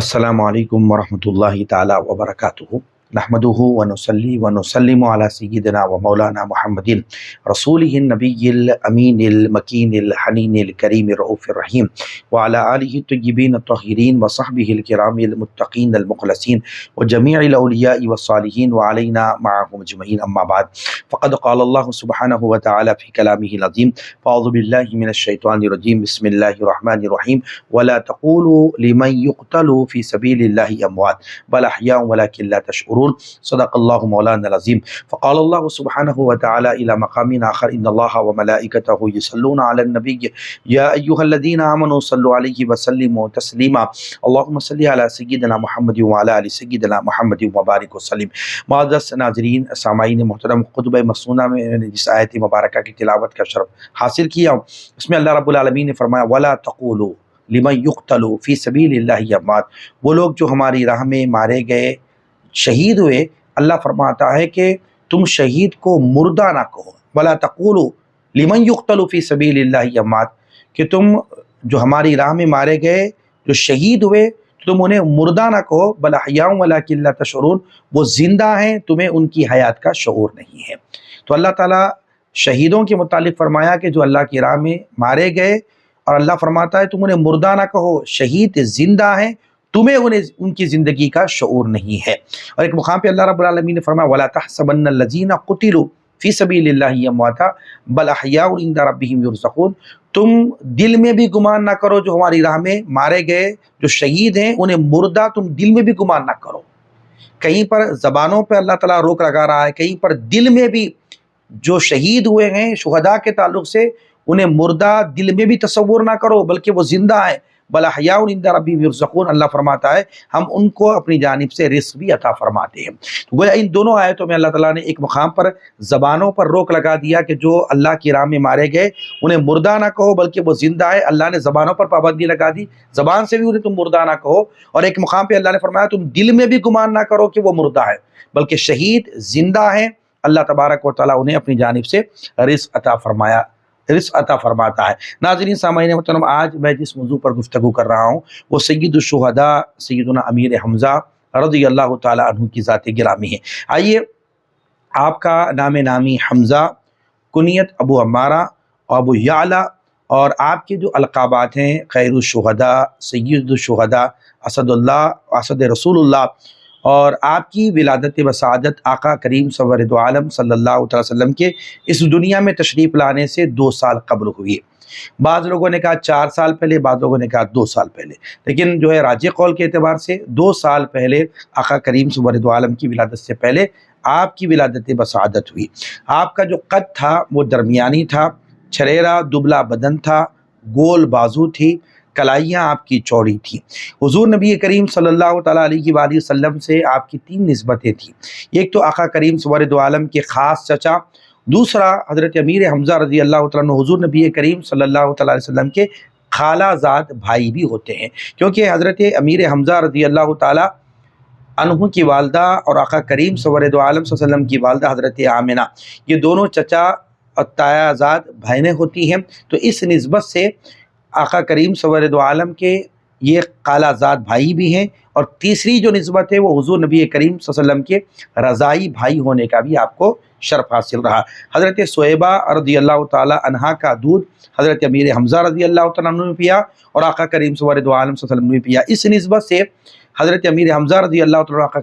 السلام علیکم ورحمۃ اللہ تعالی وبرکاتہ نحمدہ ونصلی ونسلم علی سیدنا و مولانا محمد رسولہ النبی الامین المکین الحنین الکریم الرؤوف الرحیم وعلی آلہ الطیبین الطاہرین وصحبہ الکرام المتقین المخلصین وجمیع الاولیاء والصالحین وعلینا معهم اجمعین اما بعد فقد قال اللہ سبحانہ وتعالی فی کلامہ العظیم فاعوذ باللہ من الشیطان الرجیم بسم اللہ الرحمن الرحیم ولا تقولوا لمن يقتل فی سبیل اللہ اموات بل احیاء ولکن لا تشعرون صدق اللہ مولانا العظیم فقال اللہ سبحانہ وتعالی الی مقام آخر ان اللہ وملائکتہ یصلون علی النبی یا ایہا الذین آمنوا صلوا علیہ وسلموا تسلیما اللہم صلی علی سیدنا محمد وعلی آل سیدنا محمد وبارک وسلم۔ معزز ناظرین سامعین محترم، خطبہ مسنونہ میں نے جس آیت مبارکہ کی تلاوت کا شرف حاصل کیا ہوں، اس میں اللہ رب العالمین نے فرمایا وَلَا تَقُولُوا لِمَنْ يُقْتَلُ فِي سَبِيلِ اللَّهِ اموات، وہ لوگ جو ہماری راہ میں مارے گئے شہید ہوئے، اللہ فرماتا ہے کہ تم شہید کو مردہ نہ کہو۔ وَلَا تَقُولُوا لِمَنْ يُقْتَلُ فِي سَبِيلِ اللَّهِ اموات، کہ تم جو ہماری راہ میں مارے گئے جو شہید ہوئے تم انہیں مردہ نہ کہو، بل احیاء ولکن لا تشعرون، وہ زندہ ہیں تمہیں ان کی حیات کا شعور نہیں ہے۔ تو اللہ تعالیٰ شہیدوں کے متعلق فرمایا کہ جو اللہ کی راہ میں مارے گئے، اور اللہ فرماتا ہے تم انہیں مردہ نہ کہو، شہید زندہ ہیں تمہیں ان کی زندگی کا شعور نہیں ہے۔ اور ایک مقام پہ اللہ رب العالمین نے فرمایا وَلَا تَحْسَبَنَّ الَّذِينَ قُتِلُوا فِي سَبِيلِ اللَّهِ أَمْوَاتًا بَلْ أَحْيَاءٌ عِندَ رَبِّهِمْ يُرْزَقُونَ، تم دل میں بھی گمان نہ کرو جو ہماری راہ میں مارے گئے جو شہید ہیں انہیں مردہ تم دل میں بھی گمان نہ کرو۔ کہیں پر زبانوں پہ اللہ تعالیٰ روک لگا رہا ہے، کہیں پر دل میں بھی جو شہید ہوئے ہیں شہداء کے تعلق سے انہیں مردہ دل میں بھی تصور نہ کرو، بلکہ وہ زندہ ہیں۔ بل احیاء عند ربہم یرزقون، اللہ فرماتا ہے ہم ان کو اپنی جانب سے رزق بھی عطا فرماتے ہیں۔ تو گویا ان دونوں آیتوں میں اللہ تعالیٰ نے ایک مقام پر زبانوں پر روک لگا دیا کہ جو اللہ کی راہ میں مارے گئے انہیں مردہ نہ کہو بلکہ وہ زندہ ہے، اللہ نے زبانوں پر پابندی لگا دی، زبان سے بھی انہیں تم مردہ نہ کہو۔ اور ایک مقام پہ اللہ نے فرمایا تم دل میں بھی گمان نہ کرو کہ وہ مردہ ہے، بلکہ شہید زندہ ہیں، اللہ تبارک و تعالیٰ انہیں اپنی جانب سے رزق عطا فرماتا ہے۔ ناظرین سامعین محترم، آج میں جس موضوع پر گفتگو کر رہا ہوں وہ سید الشہداء سیدنا امیر حمزہ رضی اللہ تعالیٰ عنہ کی ذات گرامی ہے۔ آئیے آپ کا نام نامی حمزہ، کنیت ابو عمارہ اور ابو یعلا، اور آپ کے جو القابات ہیں خیر الشہداء، سید الشہداء، اسد اللہ، اسد رسول اللہ، اور آپ کی ولادت و سعادت آقا کریم سرورد عالم صلی اللہ علیہ وسلم کے اس دنیا میں تشریف لانے سے 2 سال قبل ہوئی۔ بعض لوگوں نے کہا 4 سال پہلے، بعض لوگوں نے کہا 2 سال پہلے، لیکن جو ہے راجح قول کے اعتبار سے 2 سال پہلے آقا کریم سرورد عالم کی ولادت سے پہلے آپ کی ولادت بسعادت ہوئی۔ آپ کا جو قد تھا وہ درمیانی تھا، چھریرا دبلا بدن تھا، گول بازو تھی، کلائیاں آپ کی چوڑی تھیں۔ حضور نبی کریم صلی اللہ تعالیٰ علیہ وآلہ وسلم سے آپ کی 3 نسبتیں تھیں۔ ایک تو آقا کریم سرورد عالم کے خاص چچا، دوسرا حضرت امیر حمزہ رضی اللہ تعالیٰ عنہ حضور نبی کریم صلی اللہ تعالیٰ علیہ وسلم کے خالہ زاد بھائی بھی ہوتے ہیں، کیونکہ حضرت امیر حمزہ رضی اللہ تعالیٰ عنہ کی والدہ اور آقا کریم سرورد عالم صلی اللہ علیہ وسلم کی والدہ حضرت آمنہ، یہ دونوں چچا اور تایا زاد بہنیں ہوتی ہیں، تو اس نسبت سے آقا کریم سرورد عالم کے یہ خالہ زاد بھائی بھی ہیں۔ اور تیسری جو نسبت ہے وہ حضور نبی کریم صلی اللہ علیہ وسلم کے رضائی بھائی ہونے کا بھی آپ کو شرف حاصل رہا۔ حضرت صہیبہ رضی اللہ تعالی عنہا کا دودھ حضرت امیر حمزہ رضی اللہ تعالیٰ عنہ نے پیا اور آقا کریم سرورد عالم صلی اللہ علیہ وسلم نے پیا۔ اس نسبت سے حضرت امیر حمزہ رضی اللہ تعالیٰ آقا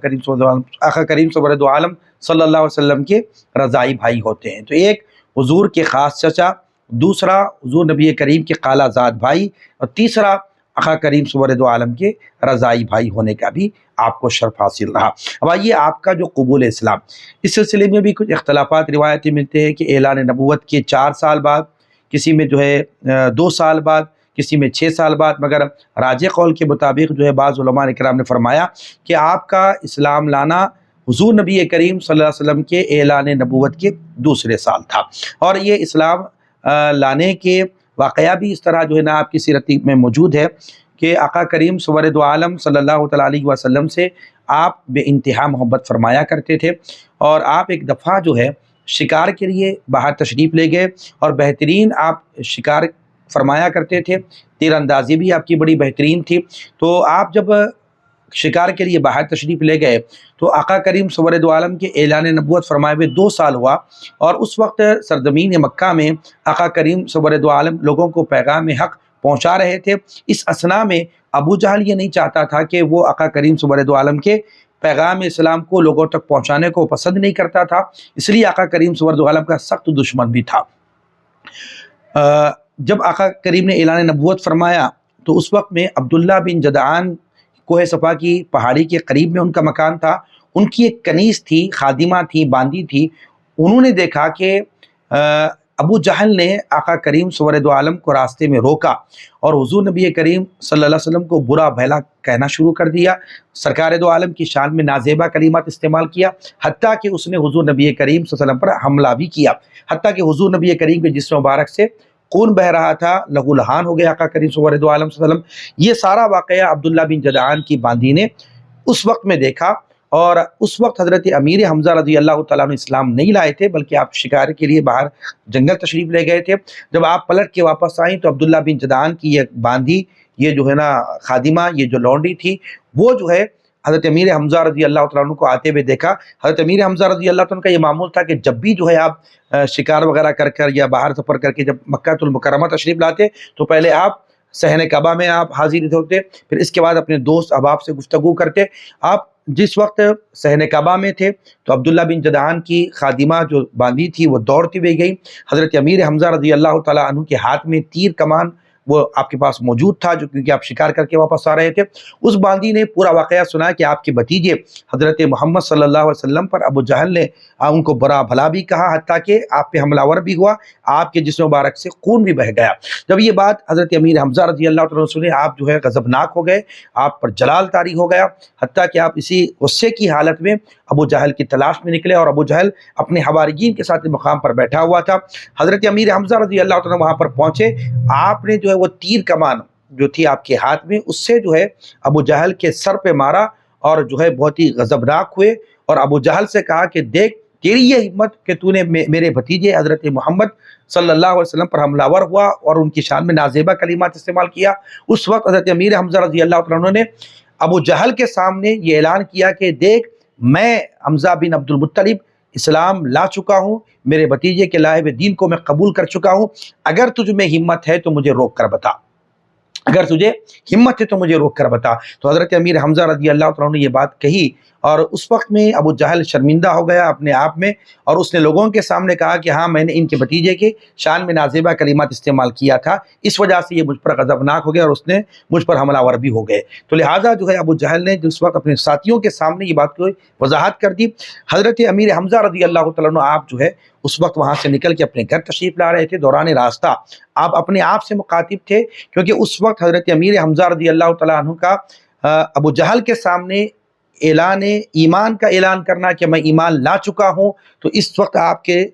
کریم سرورد عالم صلی اللہ علیہ وسلم کے رضائی بھائی ہوتے ہیں۔ تو ایک حضور کے خاص چچا، دوسرا حضور نبی کریم کے خالہ زاد بھائی، اور تیسرا آقا کریم سرورد عالم کے رضائی بھائی ہونے کا بھی آپ کو شرف حاصل رہا۔ اب آئیے آپ کا جو قبول اسلام، اس سلسلے میں بھی کچھ اختلافات روایتیں ملتے ہیں کہ اعلان نبوت کے 4 سال بعد، کسی میں جو ہے 2 سال بعد، کسی میں 6 سال بعد، مگر راجح قول کے مطابق جو ہے بعض علماء کرام نے فرمایا کہ آپ کا اسلام لانا حضور نبی کریم صلی اللہ علیہ وسلم کے اعلان نبوت کے 2 سال تھا۔ اور یہ اسلام لانے کے واقعہ بھی اس طرح جو ہے نا آپ کی سیرت میں موجود ہے کہ آقا کریم سرورد عالم صلی اللہ تعالیٰ علیہ وسلم سے آپ بے انتہا محبت فرمایا کرتے تھے، اور آپ ایک دفعہ جو ہے شکار کے لیے باہر تشریف لے گئے، اور بہترین آپ شکار فرمایا کرتے تھے، تیر اندازی بھی آپ کی بڑی بہترین تھی۔ تو آپ جب شکار کے لیے باہر تشریف لے گئے تو آقا کریم صلی اللہ علیہ وسلم کے اعلان نبوت فرمائے ہوئے 2 سال ہوا، اور اس وقت سرزمین مکہ میں آقا کریم صلی اللہ علیہ وسلم لوگوں کو پیغام حق پہنچا رہے تھے۔ اس اثنا میں ابو جہل یہ نہیں چاہتا تھا کہ وہ آقا کریم صلی اللہ علیہ وسلم کے پیغام اسلام کو لوگوں تک پہنچانے کو پسند نہیں کرتا تھا، اس لیے آقا کریم صلی اللہ علیہ وسلم کا سخت دشمن بھی تھا۔ جب آقا کریم نے اعلان نبوت فرمایا تو اس وقت میں عبداللہ بن جدعان کوہ صفا کی پہاڑی کے قریب میں ان کا مکان تھا۔ ان کی ایک کنیز تھی، خادمہ تھی، باندی تھی۔ انہوں نے دیکھا کہ ابو جہل نے آقا کریم صلی اللہ علیہ وسلم کو راستے میں روکا اور حضور نبی کریم صلی اللہ علیہ وسلم کو برا بھلا کہنا شروع کر دیا، سرکار دو عالم کی شان میں نازیبا کلمات استعمال کیا، حتیٰ کہ اس نے حضور نبی کریم صلی اللہ علیہ وسلم پر حملہ بھی کیا، حتیٰ کہ حضور نبی کریم کے جسم مبارک سے خون بہ رہا تھا، لہو لہان ہو گیا آقا کریم صلی اللہ علیہ وسلم۔ یہ سارا واقعہ عبداللہ بن جدعان کی باندی نے اس وقت میں دیکھا، اور اس وقت حضرت امیر حمزہ رضی اللہ تعالیٰ عنہ اسلام نہیں لائے تھے، بلکہ آپ شکار کے لیے باہر جنگل تشریف لے گئے تھے۔ جب آپ پلٹ کے واپس آئیں تو عبداللہ بن جدعان کی یہ باندی، یہ جو ہے نا خادمہ، یہ جو لونڈی تھی، وہ جو ہے حضرت امیر حمزہ رضی اللہ تعالیٰ عنہ کو آتے ہوئے دیکھا۔ حضرت امیر حمزہ رضی اللہ تعالیٰ عنہ کا یہ معمول تھا کہ جب بھی جو ہے آپ شکار وغیرہ کر کر یا باہر سفر کر کے جب مکہ المکرمہ تشریف لاتے تو پہلے آپ صحن کعبہ میں آپ حاضر ہوتے، پھر اس کے بعد اپنے دوست احباب سے گفتگو کرتے۔ آپ جس وقت صحن کعبہ میں تھے تو عبداللہ بن جدعان کی خادمہ جو باندی تھی وہ دوڑتی ہوئی گئی، حضرت امیر حمزہ رضی اللہ تعالیٰ عنہ کے ہاتھ میں تیر کمان وہ آپ کے پاس موجود تھا، جو کیونکہ آپ شکار کر کے واپس آ رہے تھے۔ اس باندی نے پورا واقعہ سنا کہ آپ کے بھتیجے حضرت محمد صلی اللہ علیہ وسلم پر ابو جہل نے ان کو برا بھلا بھی کہا، حتیٰ کہ آپ پہ حملہ ور بھی ہوا، آپ کے جسم مبارک سے خون بھی بہہ گیا۔ جب یہ بات حضرت امیر حمزہ رضی اللہ تعالیٰ عنہ سنے، آپ جو ہے غضبناک ہو گئے، آپ پر جلال طاری ہو گیا، حتیٰ کہ آپ اسی غصے کی حالت میں ابو جہل کی تلاش میں نکلے، اور ابو جہل اپنے حواریین کے ساتھ مقام پر بیٹھا ہوا تھا۔ حضرت امیر حمزہ رضی اللہ تعالیٰ عنہ وہاں پر پہنچے، آپ نے جو ہے وہ تیر کمان جو تھی آپ کے ہاتھ میں، اس سے جو ہے ابو جہل کے سر پہ مارا، اور جو ہے بہت ہی غضبناک ہوئے، اور ابو جہل سے کہا کہ دیکھ تیری یہ ہمت کہ تو نے میرے بھتیجے حضرت محمد صلی اللہ علیہ وسلم پر حملہ ور ہوا اور ان کی شان میں نازیبا کلمات استعمال کیا۔ اس وقت حضرت امیر حمزہ رضی اللہ تعالیٰ عنہ نے ابو جہل کے سامنے یہ اعلان کیا کہ دیکھ میں حمزہ بن عبد المطلب اسلام لا چکا ہوں، میرے بھتیجے کے لائے ہوئے دین کو میں قبول کر چکا ہوں، اگر تجھ میں ہمت ہے تو مجھے روک کر بتا، اگر تجھے ہمت ہے تو مجھے روک کر بتا۔ تو حضرت امیر حمزہ رضی اللہ تعالیٰ عنہ نے یہ بات کہی، اور اس وقت میں ابو جہل شرمندہ ہو گیا اپنے آپ میں، اور اس نے لوگوں کے سامنے کہا کہ ہاں میں نے ان کے بھتیجے کے شان میں نازیبا کلمات استعمال کیا تھا، اس وجہ سے یہ مجھ پر غضبناک ہو گیا اور اس نے مجھ پر حملہ ور بھی ہو گئے۔ تو لہٰذا جو ہے ابو جہل نے جس وقت اپنے ساتھیوں کے سامنے یہ بات کو وضاحت کر دی، حضرت امیر حمزہ رضی اللہ تعالیٰ عنہ آپ جو ہے اس وقت وہاں سے نکل کے اپنے گھر تشریف لا رہے تھے۔ دوران راستہ آپ اپنے آپ سے مخاطب تھے، کیونکہ اس وقت حضرت امیر حمزہ رضی اللہ تعالیٰ عنہ کا ابو جہل کے سامنے اعلان ایمان کا اعلان کرنا کہ میں ایمان لا چکا ہوں، تو اس وقت آپ کے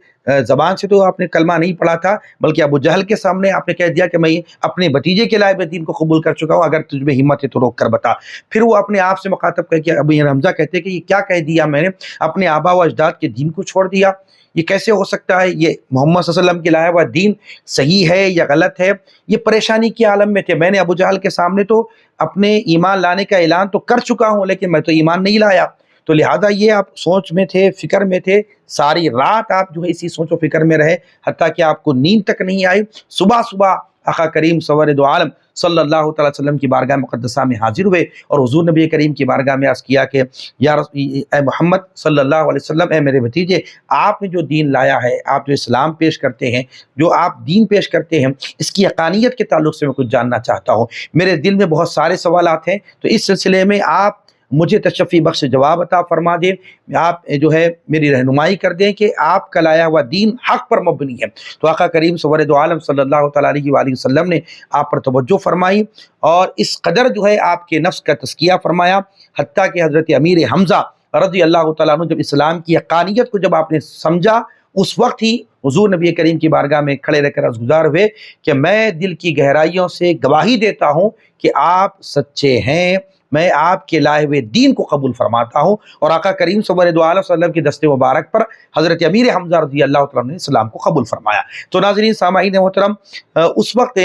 زبان سے تو آپ نے کلمہ نہیں پڑھا تھا، بلکہ ابو جہل کے سامنے آپ نے کہہ دیا کہ میں اپنے بھتیجے کے لائے دین کو قبول کر چکا ہوں، اگر تجھ میں ہمت ہے تو روک کر بتا۔ پھر وہ اپنے آپ سے مخاطب کر کے ابو حمزہ کہتے کہ یہ کیا کہہ دیا میں نے، اپنے آبا و اجداد کے دین کو چھوڑ دیا، یہ کیسے ہو سکتا ہے، یہ محمد صلی اللہ علیہ وسلم کے لایا ہوا دین صحیح ہے یا غلط ہے؟ یہ پریشانی کے عالم میں تھے، میں نے ابو جہل کے سامنے تو اپنے ایمان لانے کا اعلان تو کر چکا ہوں، لیکن میں تو ایمان نہیں لایا۔ تو لہٰذا یہ آپ سوچ میں تھے، فکر میں تھے، ساری رات آپ جو ہے اسی سوچ و فکر میں رہے، حتیٰ کہ آپ کو نیند تک نہیں آئی۔ صبح صبح آقا کریم سرور عالم صلی اللہ تعالیٰ وسلم کی بارگاہ مقدسہ میں حاضر ہوئے، اور حضور نبی کریم کی بارگاہ میں عرض کیا کہ اے محمد صلی اللہ علیہ وسلم، اے میرے بھتیجے، آپ نے جو دین لایا ہے، آپ جو اسلام پیش کرتے ہیں، جو آپ دین پیش کرتے ہیں، اس کی حقانیت کے تعلق سے میں کچھ جاننا چاہتا ہوں، میرے دل میں بہت سارے سوالات ہیں، تو اس سلسلے میں آپ مجھے تشفی بخش جواب عطا فرما دیں، آپ جو ہے میری رہنمائی کر دیں کہ آپ کا لایا ہوا دین حق پر مبنی ہے۔ تو آقا کریم سرور عالم صلی اللہ تعالیٰ علیہ وآلہ وسلم نے آپ پر توجہ فرمائی، اور اس قدر جو ہے آپ کے نفس کا تزکیہ فرمایا، حتیٰ کہ حضرت امیر حمزہ رضی اللہ تعالیٰ عنہ جب اسلام کی حقانیت کو جب آپ نے سمجھا، اس وقت ہی حضور نبی کریم کی بارگاہ میں کھڑے رہ کر عرض گزار ہوئے کہ میں دل کی گہرائیوں سے گواہی دیتا ہوں کہ آپ سچے ہیں، میں آپ کے لائے ہوئے دین کو قبول فرماتا ہوں۔ اور آقا کریم صلی اللہ علیہ وسلم کی دست مبارک پر حضرت امیر حمزہ رضی اللہ تعالیٰ عنہ نے اسلام کو قبول فرمایا۔ تو ناظرین سامعین محترم، اس وقت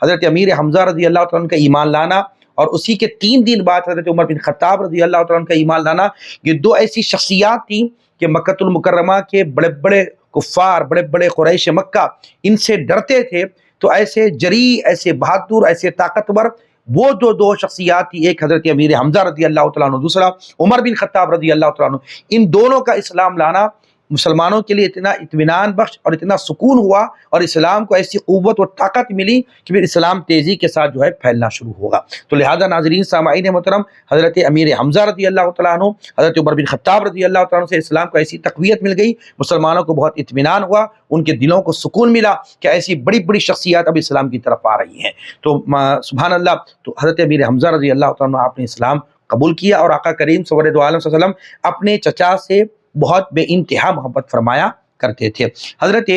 حضرت امیر حمزہ رضی اللہ تعالیٰ عنہ کا ایمان لانا اور اسی کے 3 دن بعد حضرت عمر بن خطاب رضی اللہ تعالیٰ عنہ کا ایمان لانا۔ یہ 2 ایسی شخصیات تھیں کہ مکۃ المکرمہ کے بڑے بڑے کفار، بڑے بڑے قریش مکہ ان سے ڈرتے تھے، تو ایسے جری، ایسے بہادر، ایسے طاقتور وہ جو 2 شخصیات تھی، ایک حضرت امیر حمزہ رضی اللہ تعالیٰ عنہ، دوسرا عمر بن خطاب رضی اللہ تعالیٰ عنہ، ان دونوں کا اسلام لانا مسلمانوں کے لیے اتنا اطمینان بخش اور اتنا سکون ہوا، اور اسلام کو ایسی قوت و طاقت ملی کہ پھر اسلام تیزی کے ساتھ جو ہے پھیلنا شروع ہوگا۔ تو لہذا ناظرین سامعین محترم، حضرت امیر حمزہ رضی اللہ تعالیٰ عنہ، حضرت عمر بن خطاب رضی اللہ تعالیٰ عنہ سے اسلام کو ایسی تقویت مل گئی، مسلمانوں کو بہت اطمینان ہوا، ان کے دلوں کو سکون ملا کہ ایسی بڑی بڑی شخصیات اب اسلام کی طرف آ رہی ہیں۔ تو سبحان اللہ، تو حضرت امیر حمزہ رضی اللہ تعالیٰ عنہ آپ نے اسلام قبول کیا، اور آقا کریم صلی اللہ علیہ وسلم اپنے چچا سے بہت بے انتہا محبت فرمایا کرتے تھے۔ حضرت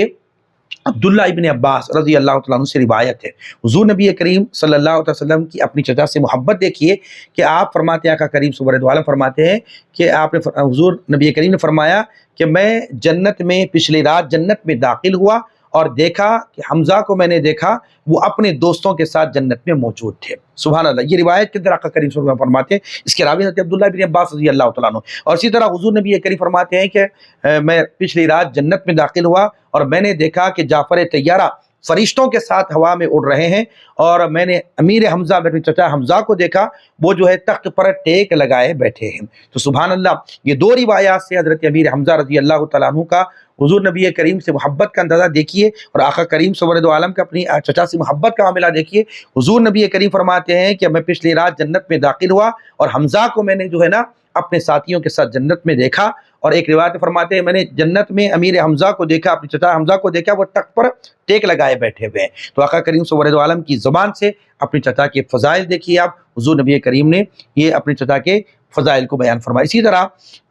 عبداللہ ابن عباس رضی اللہ تعالیٰ عنہ سے روایت ہے، حضور نبی کریم صلی اللہ علیہ وسلم کی اپنی چچا سے محبت دیکھیے کہ آپ فرماتے ہیں، آقا کریم صلی اللہ علیہ وسلم فرماتے ہیں کہ آپ نے حضور نبی کریم نے فرمایا کہ میں جنت میں پچھلی رات جنت میں داخل ہوا اور دیکھا کہ حمزہ کو میں نے دیکھا وہ اپنے دوستوں کے ساتھ جنت میں موجود تھے۔ سبحان اللہ، یہ روایت کے اندر آقا کریم صلی اللہ علیہ وسلم فرماتے ہیں، اس کے راوی حضرت عبداللہ بن عباس رضی اللہ تعالیٰ عنہ۔ اور اسی طرح حضور نبی کریم فرماتے ہیں کہ میں پچھلی رات جنت میں داخل ہوا اور میں نے دیکھا کہ جعفر طیارہ فرشتوں کے ساتھ ہوا میں اڑ رہے ہیں، اور میں نے امیر حمزہ میرے چچا حمزہ کو دیکھا، وہ جو ہے تخت پر ٹیک لگائے بیٹھے ہیں۔ تو سبحان اللہ، یہ 2 روایات سے حضرت امیر حمزہ رضی اللہ تعالیٰ عنہ کا حضور نبی کریم سے محبت کا اندازہ دیکھیے، اور آقا کریم صلی اللہ علیہ وسلم کا اپنی چچا سے محبت کا معاملہ دیکھیے۔ حضور نبی کریم فرماتے ہیں کہ میں پچھلی رات جنت میں داخل ہوا اور حمزہ کو میں نے جو ہے نا اپنے ساتھیوں کے ساتھ جنت میں دیکھا، اور ایک روایت فرماتے ہیں میں نے جنت میں امیر حمزہ کو دیکھا، اپنے چچا حمزہ کو دیکھا، وہ تخت پر ٹیک لگائے بیٹھے ہوئے ہیں۔ تو آقا کریم صلی اللہ علیہ وسلم کی زبان سے اپنے چچا کے فضائل دیکھیے آپ، حضور نبی کریم نے یہ اپنے چچا کے فضائل کو بیان فرمایا۔ اسی طرح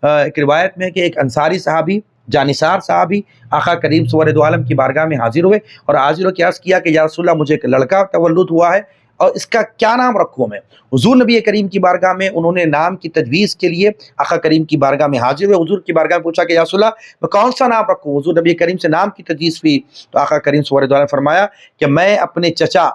ایک روایت میں کہ ایک انصاری صحابی، جانثار صحابی آقا کریم صلی اللہ علیہ وسلم کی بارگاہ میں حاضر ہوئے، اور حاضر ہو کے عرض کیا کہ یا رسول اللہ، مجھے ایک لڑکا تولد ہوا ہے اور اس کا کیا نام رکھوں میں؟ حضور نبی کریم کی بارگاہ میں انہوں نے نام کی تجویز کے لیے آقا کریم کی بارگاہ میں حاضر ہوئے، حضور کی بارگاہ میں پوچھا کہ یا رسول اللہ میں کون سا نام رکھوں؟ حضور نبی کریم سے نام کی تجویز ہوئی، تو آقا کریم صلی اللہ علیہ وسلم نے فرمایا کہ میں اپنے چچا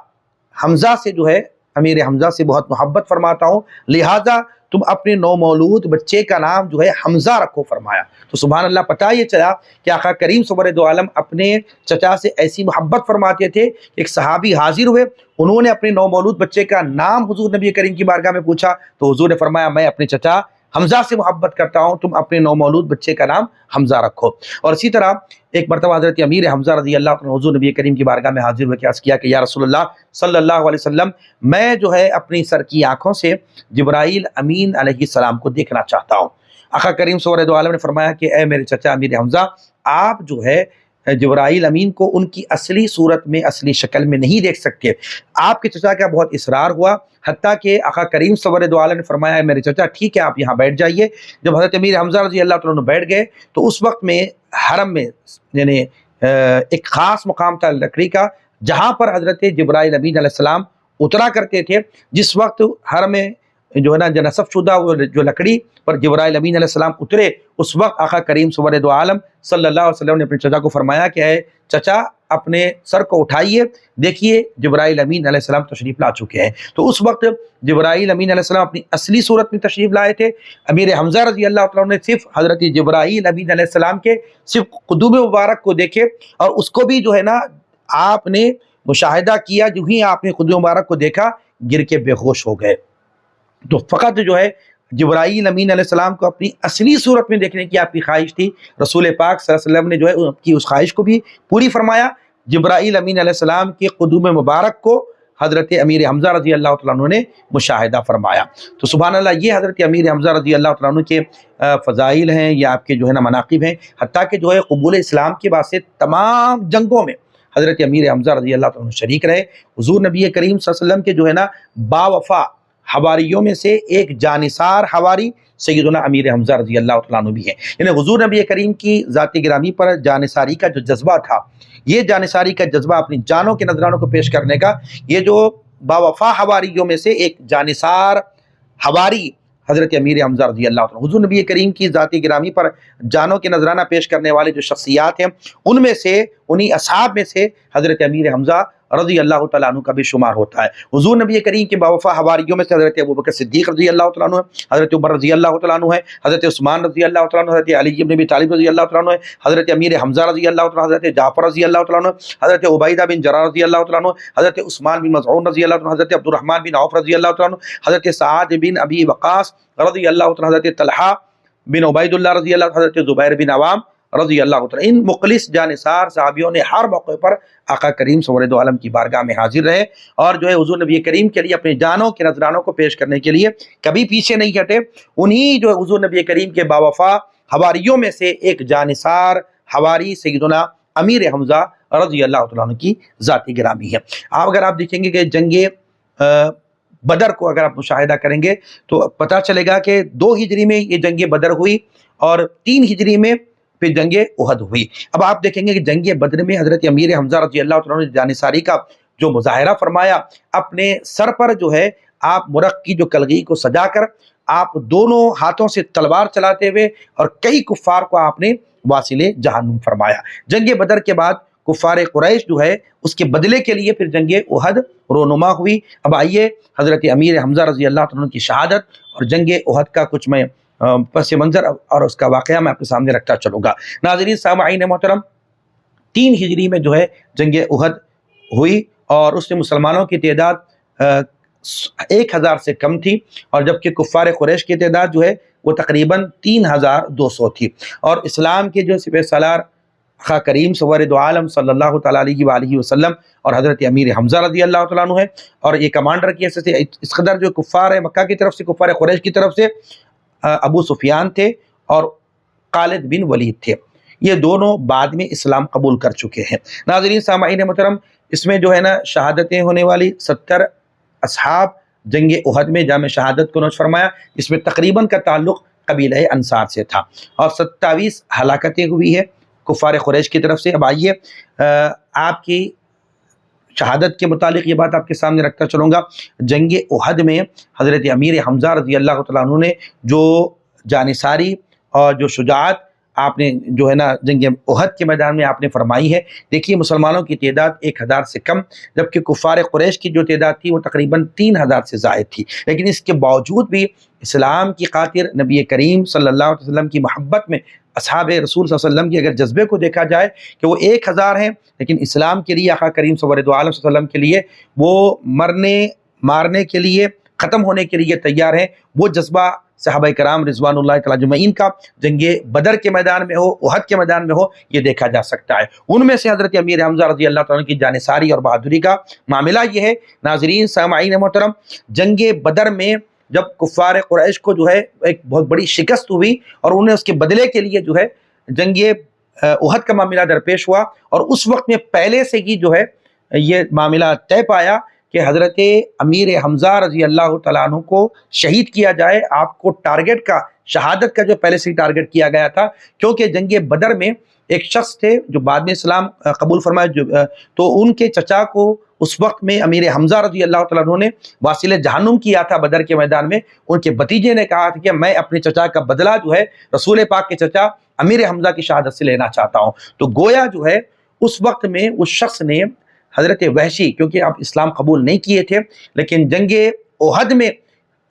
حمزہ سے جو ہے امیر حمزہ سے بہت محبت فرماتا ہوں، لہٰذا تم اپنے نومولود بچے کا نام جو ہے حمزہ رکھو فرمایا۔ تو سبحان اللہ، پتہ یہ چلا کہ آقا کریم صلی اللہ علیہ وسلم اپنے چچا سے ایسی محبت فرماتے تھے۔ ایک صحابی حاضر ہوئے، انہوں نے اپنے نومولود بچے کا نام حضور نبی کریم کی بارگاہ میں پوچھا، تو حضور نے فرمایا میں اپنے چچا حمزہ سے محبت کرتا ہوں، تم اپنے نومولود بچے کا نام حمزہ رکھو۔ اور اسی طرح ایک مرتبہ حضرت امیر حمزہ رضی اللہ عنہ حضور نبی کریم کی بارگاہ میں حاضر ہوئے، کہ عرض کیا کہ یا رسول اللہ صلی اللہ علیہ وسلم، میں جو ہے اپنی سر کی آنکھوں سے جبرائیل امین علیہ السلام کو دیکھنا چاہتا ہوں۔ آقا کریم صلی اللہ علیہ وسلم نے فرمایا کہ اے میرے چچا امیر حمزہ، آپ جو ہے جبرائیل امین کو ان کی اصلی صورت میں، اصلی شکل میں نہیں دیکھ سکتے۔ آپ کے چچا کا بہت اصرار ہوا، حتیٰ کہ آقا کریم صلی اللہ علیہ وسلم نے فرمایا ہے میرے چچا ٹھیک ہے آپ یہاں بیٹھ جائیے۔ جب حضرت امیر حمزہ رضی اللہ تعالیٰ عنہ بیٹھ گئے تو اس وقت میں حرم میں یعنی ایک خاص مقام تھا لکڑی کا، جہاں پر حضرت جبرائیل امین علیہ السلام اترا کرتے تھے۔ جس وقت حرم میں جو ہے نا نصب شدہ وہ جو لکڑی پر جبرائیل امین علیہ السلام اترے، اس وقت آقا کریم صلی اللہ علیہ وسلم نے اپنے چچا کو فرمایا کہ اے چچا اپنے سر کو اٹھائیے، دیکھیے جبرائیل امین علیہ السلام تشریف لا چکے ہیں۔ تو اس وقت جبرائیل امین علیہ السلام اپنی اصلی صورت میں تشریف لائے تھے۔ امیر حمزہ رضی اللہ تعالیٰ عنہ نے صرف حضرت جبرائیل امین علیہ السلام کے صرف قدوم مبارک کو دیکھے، اور اس کو بھی جو ہے نا آپ نے مشاہدہ کیا، جو ہی آپ نے قدوم مبارک کو دیکھا گر کے بے ہوش ہو گئے۔ تو فقط جو ہے جبرائیل امین علیہ السلام کو اپنی اصلی صورت میں دیکھنے کی آپ کی خواہش تھی، رسول پاک صلی اللہ علیہ وسلم نے جو ہے ان کی اس خواہش کو بھی پوری فرمایا۔ جبرائیل امین علیہ السلام کے قدوم مبارک کو حضرت امیر حمزہ رضی اللہ تعالیٰ عنہ نے مشاہدہ فرمایا۔ تو سبحان اللہ، یہ حضرت امیر حمزہ رضی اللہ تعالیٰ عنہ کے فضائل ہیں، یہ آپ کے جو ہے نا مناقب ہیں، حتیٰ کہ جو ہے قبول اسلام کے بعد سے تمام جنگوں میں حضرت امیر حمزہ رضی اللہ تعالیٰ عنہ شریک رہے۔ حضور نبی کریم صلی اللہ علیہ وسلم کے جو ہے نا باوفا حواریوں میں سے ایک جانثار حواری سیدنا امیر حمزہ رضی اللہ تعالیٰ عنہ بھی ہیں۔ یعنی حضور نبی کریم کی ذات گرامی پر جانثاری کا جو جذبہ تھا، یہ جانثاری کا جذبہ اپنی جانوں کے نذرانوں کو پیش کرنے کا، یہ جو باوفا حواریوں میں سے ایک جانثار حواری حضرت امیر حمزہ رضی اللہ عنہ، حضور نبی کریم کی ذات گرامی پر جانوں کے نذرانہ پیش کرنے والے جو شخصیات ہیں، ان میں سے انہی اصحاب میں سے حضرت امیر حمزہ رضی اللہ تعالیٰ عنہ کا بھی شمار ہوتا ہے۔ حضور نبی کریم کے باوفا حواریوں میں سے حضرت ابوبکر صدیق رضی اللہ تعالیٰ عنہ ہے، حضرت عمر رضی اللہ تعالیٰ عنہ ہے، حضرت عثمان رضی اللہ تعالیٰ عنہ، حضرت علی بن ابی طالب رضی اللہ تعالیٰ عنہ ہے، حضرت امیر حمزہ رضی اللہ تعالیٰ عنہ، حضرت جعفر رضی اللہ تعالیٰ عنہ، حضرت عبیدہ بن جراح رضی اللہ تعالیٰ عنہ، حضرت عثمان بن مظعون رضی اللہ تعالیٰ عنہ، حضرت عبد الرحمن بن عوف رضی اللہ تعالیٰ عنہ، حضرت سعد بن ابی وقاص رضی اللہ تعالیٰ عنہ، حضرت طلحہ بن عبید اللہ رضی اللہ عنہ، حضرت زبیر بن عوام رضی اللہ تعالیٰ۔ ان مخلص جانثار صحابیوں نے ہر موقع پر آقا کریم صلی اللہ علیہ وسلم کی بارگاہ میں حاضر رہے اور جو ہے حضور نبی کریم کے لیے اپنی جانوں کے نذرانوں کو پیش کرنے کے لیے کبھی پیچھے نہیں ہٹے۔ انہی جو حضور نبی کریم کے باوفا حواریوں میں سے ایک جانثار حواری سیدنا امیر حمزہ رضی اللہ تعالیٰ عنہ کی ذاتی گرامی ہے۔ اگر آپ دیکھیں گے کہ جنگ بدر کو اگر آپ مشاہدہ کریں گے تو پتہ چلے گا کہ 2 ہجری میں یہ جنگ بدر ہوئی اور 3 ہجری میں پھر جنگ احد ہوئی۔ اب آپ دیکھیں گے کہ جنگ بدر میں حضرت امیر حمزہ رضی اللہ تعالیٰ عنہ نے جانثاری کا جو مظاہرہ فرمایا، اپنے سر پر جو ہے آپ مرغ کی جو کلگی کو سجا کر آپ دونوں ہاتھوں سے تلوار چلاتے ہوئے اور کئی کفار کو آپ نے واصل جہنم فرمایا۔ جنگ بدر کے بعد کفار قریش جو ہے اس کے بدلے کے لیے پھر جنگ احد رونما ہوئی۔ اب آئیے حضرت امیر حمزہ رضی اللہ تعالیٰ عنہ کی شہادت اور جنگ احد کا کچھ میں پس منظر اور اس کا واقعہ میں آپ کے سامنے رکھتا چلوں گا۔ ناظرین سامعین محترم، 3 ہجری میں جو ہے جنگ احد ہوئی اور اس میں مسلمانوں کی تعداد 1000 سے کم تھی اور جبکہ کفار قریش کی تعداد جو ہے وہ تقریباً 3200 تھی، اور اسلام کے جو سپہ سالار آقا کریم سرور عالم صلی اللہ تعالیٰ علیہ وآلہ وسلم اور حضرت امیر حمزہ رضی اللہ تعالیٰ عنہ ہے، اور یہ کمانڈر کی حیثیت سے اس قدر جو کفار مکہ کی طرف سے، کفار قریش کی طرف سے ابو سفیان تھے اور خالد بن ولید تھے، یہ دونوں بعد میں اسلام قبول کر چکے ہیں۔ ناظرین سامعین محترم، اس میں جو ہے نا شہادتیں ہونے والی 70 اصحاب جنگ احد میں جامع شہادت کو نوش فرمایا، اس میں تقریباً کا تعلق قبیلہ انصار سے تھا، اور 27 ہلاکتیں ہوئی ہے کفار قریش کی طرف سے۔ اب آئیے آپ کی شہادت کے متعلق یہ بات آپ کے سامنے رکھتا چلوں گا۔ جنگ احد میں حضرت امیر حمزہ رضی اللہ تعالیٰ عنہ نے جو جانثاری اور جو شجاعت آپ نے جو ہے نا جنگ احد کے میدان میں آپ نے فرمائی ہے، دیکھیے مسلمانوں کی تعداد 1000 سے کم، جبکہ کفار قریش کی جو تعداد تھی وہ تقریباً 3000 سے زائد تھی، لیکن اس کے باوجود بھی اسلام کی خاطر نبی کریم صلی اللہ علیہ وسلم کی محبت میں اصحاب رسول صلی اللہ علیہ وسلم کے اگر جذبے کو دیکھا جائے کہ وہ 1000 ہیں، لیکن اسلام کے لیے آقا کریم صلی اللہ علیہ وسلم کے لیے وہ مرنے مارنے کے لیے، ختم ہونے کے لیے تیار ہیں۔ وہ جذبہ صحابہ کرام رضوان اللہ تعالیٰ اجمعین کا جنگ بدر کے میدان میں ہو، احد کے میدان میں ہو، یہ دیکھا جا سکتا ہے۔ ان میں سے حضرت امیر حمزہ رضی اللہ تعالیٰ کی جانثاری اور بہادری کا معاملہ یہ ہے۔ ناظرین سامعین محترم، جنگ بدر میں جب کفار قریش کو جو ہے ایک بہت بڑی شکست ہوئی اور انہیں اس کے بدلے کے لیے جو ہے جنگ احد کا معاملہ درپیش ہوا، اور اس وقت میں پہلے سے ہی جو ہے یہ معاملہ طے پایا کہ حضرت امیر حمزہ رضی اللہ تعالیٰ عنہ کو شہید کیا جائے۔ آپ کو ٹارگٹ کا، شہادت کا جو پہلے سے ہی ٹارگٹ کیا گیا تھا، کیونکہ جنگ بدر میں ایک شخص تھے جو بعد میں اسلام قبول فرمایا، تو ان کے چچا کو اس وقت میں امیر حمزہ رضی اللہ تعالیٰ عنہ نے واصل جہنم کیا تھا بدر کے میدان میں۔ ان کے بھتیجے نے کہا تھا کہ میں اپنے چچا کا بدلہ جو ہے رسول پاک کے چچا امیر حمزہ کی شہادت سے لینا چاہتا ہوں۔ تو گویا جو ہے اس وقت میں اس شخص نے حضرت وحشی، کیونکہ آپ اسلام قبول نہیں کیے تھے، لیکن جنگ احد میں